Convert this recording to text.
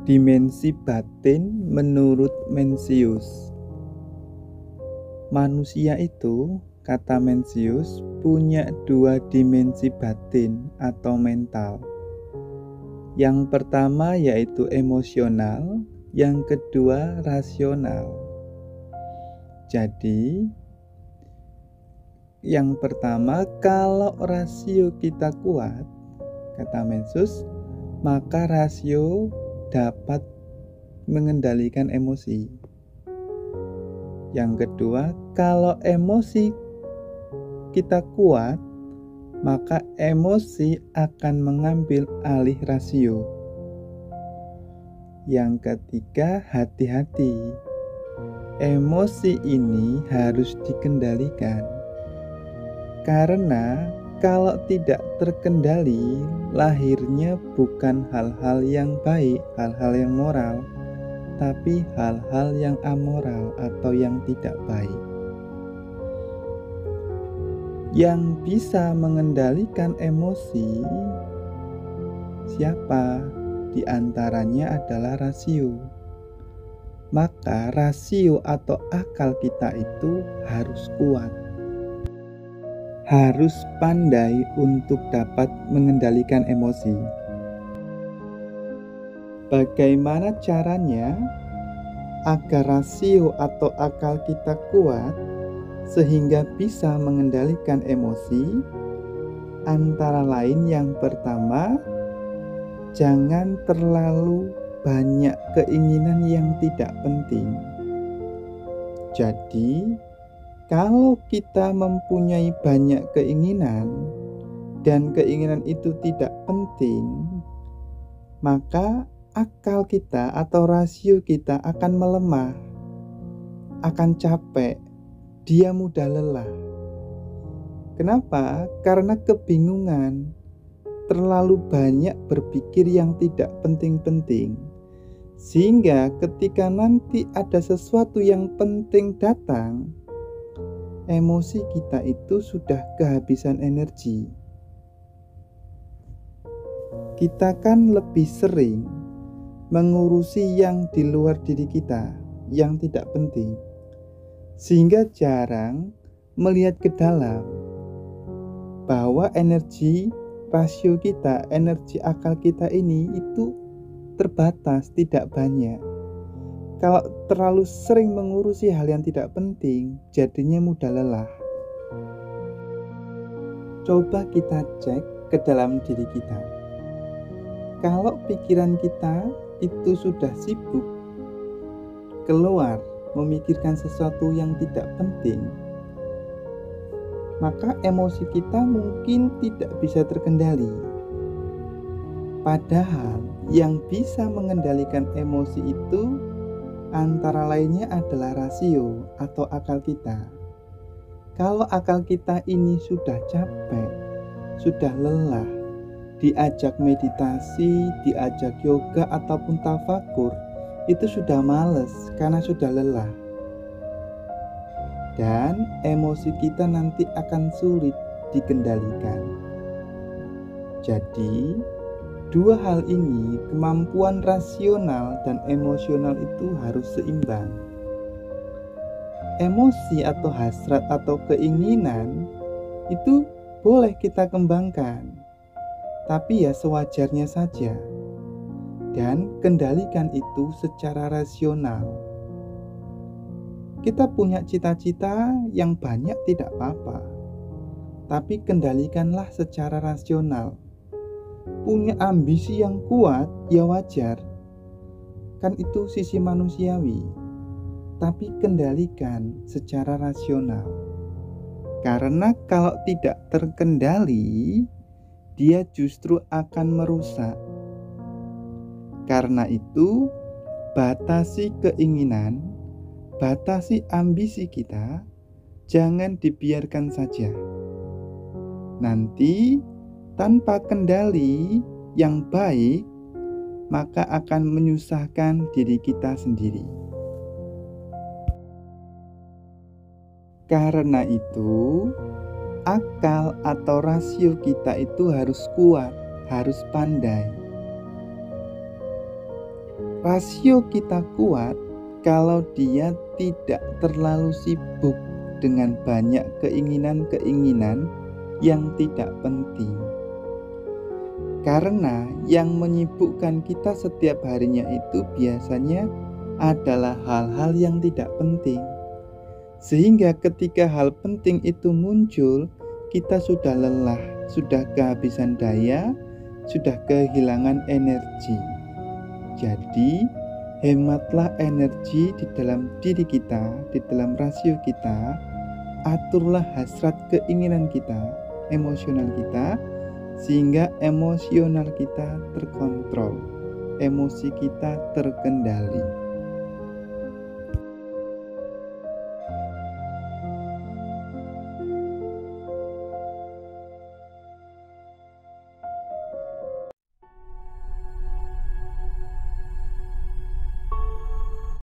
Dimensi batin menurut Mencius. Manusia itu, kata Mencius, punya dua dimensi batin atau mental. Yang pertama yaitu emosional, yang kedua rasional. Jadi, yang pertama, kalau rasio kita kuat, kata Mencius, maka rasio dapat mengendalikan emosi. Yang kedua, kalau emosi kita kuat, maka emosi akan mengambil alih rasio. Yang ketiga, hati-hati. Emosi ini harus dikendalikan. Karena kalau tidak terkendali, lahirnya bukan hal-hal yang baik, hal-hal yang moral, tapi hal-hal yang amoral atau yang tidak baik. Yang bisa mengendalikan emosi siapa? Di antaranya adalah rasio. Maka rasio atau akal kita itu harus kuat. Harus pandai untuk dapat mengendalikan emosi. Bagaimana caranya agar rasio atau akal kita kuat sehingga bisa mengendalikan emosi? Antara lain yang pertama, jangan terlalu banyak keinginan yang tidak penting. Jadi, kalau kita mempunyai banyak keinginan dan keinginan itu tidak penting, maka akal kita atau rasio kita akan melemah, akan capek, dia mudah lelah. Kenapa? Karena kebingungan, terlalu banyak berpikir yang tidak penting-penting. Sehingga ketika nanti ada sesuatu yang penting datang, emosi kita itu sudah kehabisan energi. Kita kan lebih sering mengurusi yang di luar diri kita, yang tidak penting, sehingga jarang melihat ke dalam bahwa energi rasio kita, energi akal kita ini itu terbatas, tidak banyak. Kalau terlalu sering mengurusi hal yang tidak penting, jadinya mudah lelah. Coba kita cek ke dalam diri kita. Kalau pikiran kita itu sudah sibuk keluar memikirkan sesuatu yang tidak penting, maka emosi kita mungkin tidak bisa terkendali. Padahal yang bisa mengendalikan emosi itu antara lainnya adalah rasio atau akal kita. Kalau akal kita ini sudah capek, sudah lelah, diajak meditasi, diajak yoga ataupun tafakur, itu sudah males karena sudah lelah. Dan emosi kita nanti akan sulit dikendalikan. Jadi, dua hal ini, kemampuan rasional dan emosional itu harus seimbang. Emosi atau hasrat atau keinginan itu boleh kita kembangkan, tapi ya sewajarnya saja. Dan kendalikan itu secara rasional. Kita punya cita-cita yang banyak tidak apa-apa, tapi kendalikanlah secara rasional. Punya ambisi yang kuat, ya wajar. Kan itu sisi manusiawi. Tapi kendalikan secara rasional. Karena kalau tidak terkendali, dia justru akan merusak. Karena itu, batasi keinginan, batasi ambisi kita, jangan dibiarkan saja. Nanti tanpa kendali yang baik, maka akan menyusahkan diri kita sendiri. Karena itu, akal atau rasio kita itu harus kuat, harus pandai. Rasio kita kuat kalau dia tidak terlalu sibuk dengan banyak keinginan-keinginan yang tidak penting. Karena yang menyibukkan kita setiap harinya itu biasanya adalah hal-hal yang tidak penting. Sehingga ketika hal penting itu muncul, kita sudah lelah, sudah kehabisan daya, sudah kehilangan energi. Jadi, hematlah energi di dalam diri kita, di dalam rasio kita. Aturlah hasrat keinginan kita, emosional kita, sehingga emosional kita terkontrol, emosi kita terkendali.